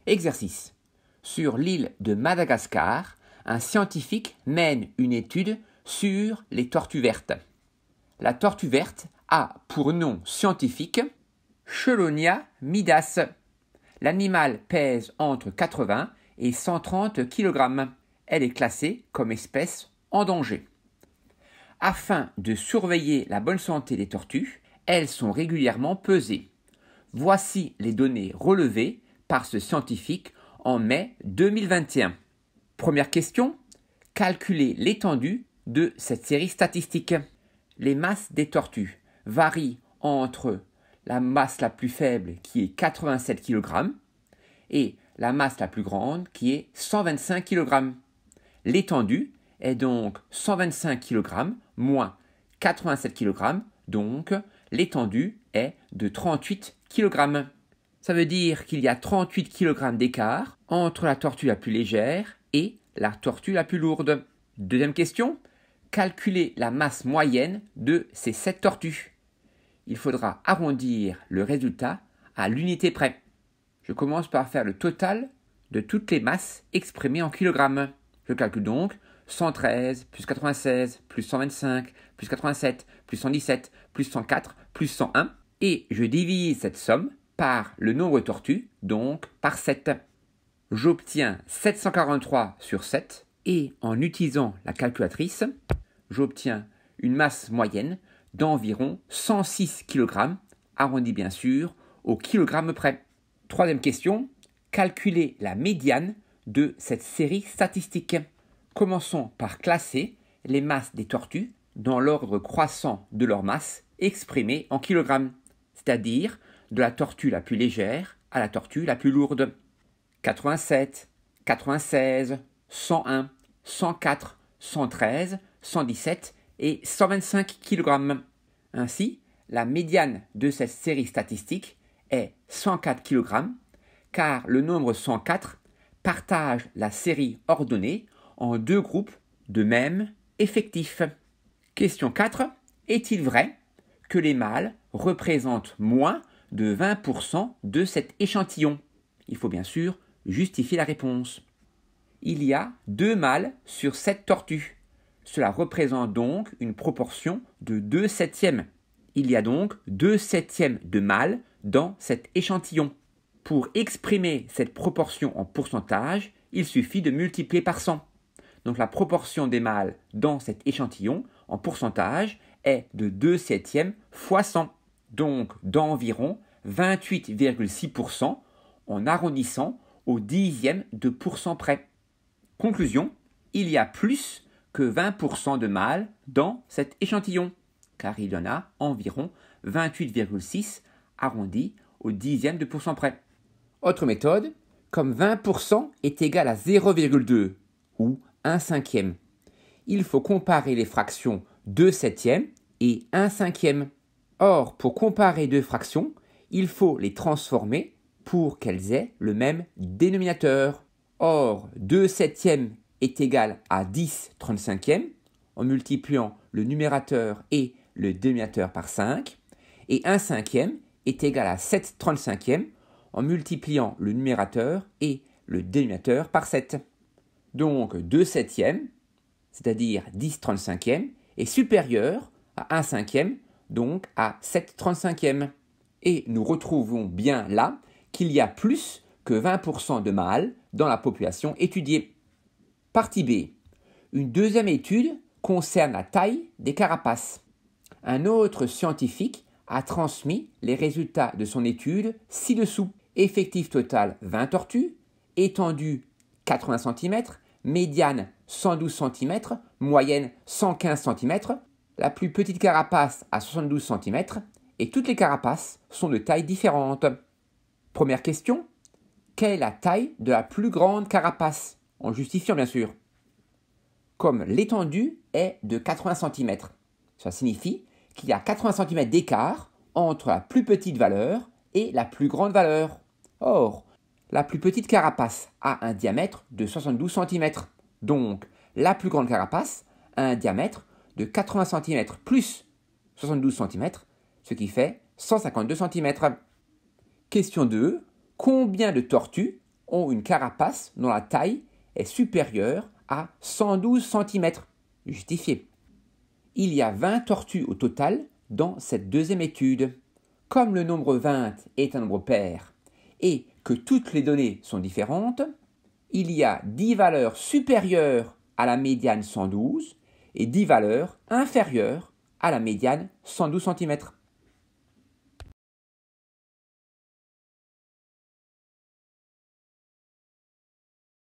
Exercice. Sur l'île de Madagascar, un scientifique mène une étude sur les tortues vertes. La tortue verte a pour nom scientifique Chelonia midas. L'animal pèse entre 80 et 130 kg. Elle est classée comme espèce en danger. Afin de surveiller la bonne santé des tortues, elles sont régulièrement pesées. Voici les données relevées par ce scientifique en mai 2021. Première question, calculer l'étendue de cette série statistique. Les masses des tortues varient entre la masse la plus faible qui est 87 kg et la masse la plus grande qui est 125 kg. L'étendue est donc 125 kg moins 87 kg, donc l'étendue est de 38 kg. Ça veut dire qu'il y a 38 kg d'écart entre la tortue la plus légère et la tortue la plus lourde. Deuxième question, calculer la masse moyenne de ces 7 tortues. Il faudra arrondir le résultat à l'unité près. Je commence par faire le total de toutes les masses exprimées en kilogrammes. Je calcule donc 113 plus 96 plus 125 plus 87 plus 117 plus 104 plus 101 et je divise cette somme par le nombre de tortues, donc par 7. J'obtiens 743 sur 7 et en utilisant la calculatrice, j'obtiens une masse moyenne d'environ 106 kg, arrondi bien sûr au kilogramme près. Troisième question, calculer la médiane de cette série statistique. Commençons par classer les masses des tortues dans l'ordre croissant de leur masse exprimée en kilogrammes, c'est-à-dire de la tortue la plus légère à la tortue la plus lourde. 87, 96, 101, 104, 113, 117 et 125 kg. Ainsi, la médiane de cette série statistique est 104 kg, car le nombre 104 partage la série ordonnée en deux groupes de même effectif. Question 4. Est-il vrai que les mâles représentent moins de 20% de cet échantillon? Il faut bien sûr justifier la réponse. Il y a 2 mâles sur 7 tortues. Cela représente donc une proportion de 2/7. Il y a donc 2/7 de mâles dans cet échantillon. Pour exprimer cette proportion en pourcentage, il suffit de multiplier par 100. Donc la proportion des mâles dans cet échantillon en pourcentage est de 2/7 fois 100, donc d'environ 28,6% en arrondissant au dixième de pourcent près. Conclusion, il y a plus que 20% de mâles dans cet échantillon, car il y en a environ 28,6 arrondi au dixième de pourcent près. Autre méthode, comme 20% est égal à 0,2 ou 1/5, il faut comparer les fractions 2/7 et 1/5. Or, pour comparer deux fractions, il faut les transformer pour qu'elles aient le même dénominateur. Or, 2/7 est égal à 10/35 en multipliant le numérateur et le dénominateur par 5, et 1/5 est égal à 7/35 en multipliant le numérateur et le dénominateur par 7. Donc 2/7, c'est-à-dire 10/35, est supérieur à 1/5, donc à 7/35. Et nous retrouvons bien là qu'il y a plus que 20% de mâles dans la population étudiée. Partie B. Une deuxième étude concerne la taille des carapaces. Un autre scientifique a transmis les résultats de son étude ci-dessous. Effectif total 20 tortues, étendue 80 cm, médiane 112 cm, moyenne 115 cm, la plus petite carapace à 72 cm, et toutes les carapaces sont de tailles différentes. Première question, quelle est la taille de la plus grande carapace? En justifiant bien sûr. Comme l'étendue est de 80 cm, ça signifie qu'il y a 80 cm d'écart entre la plus petite valeur et la plus grande valeur. Or, la plus petite carapace a un diamètre de 72 cm. Donc, la plus grande carapace a un diamètre de 80 cm plus 72 cm, ce qui fait 152 cm. Question 2. Combien de tortues ont une carapace dont la taille est supérieure à 112 cm. Justifié. Il y a 20 tortues au total dans cette deuxième étude. Comme le nombre 20 est un nombre pair et que toutes les données sont différentes, il y a 10 valeurs supérieures à la médiane 112 et 10 valeurs inférieures à la médiane 112 cm.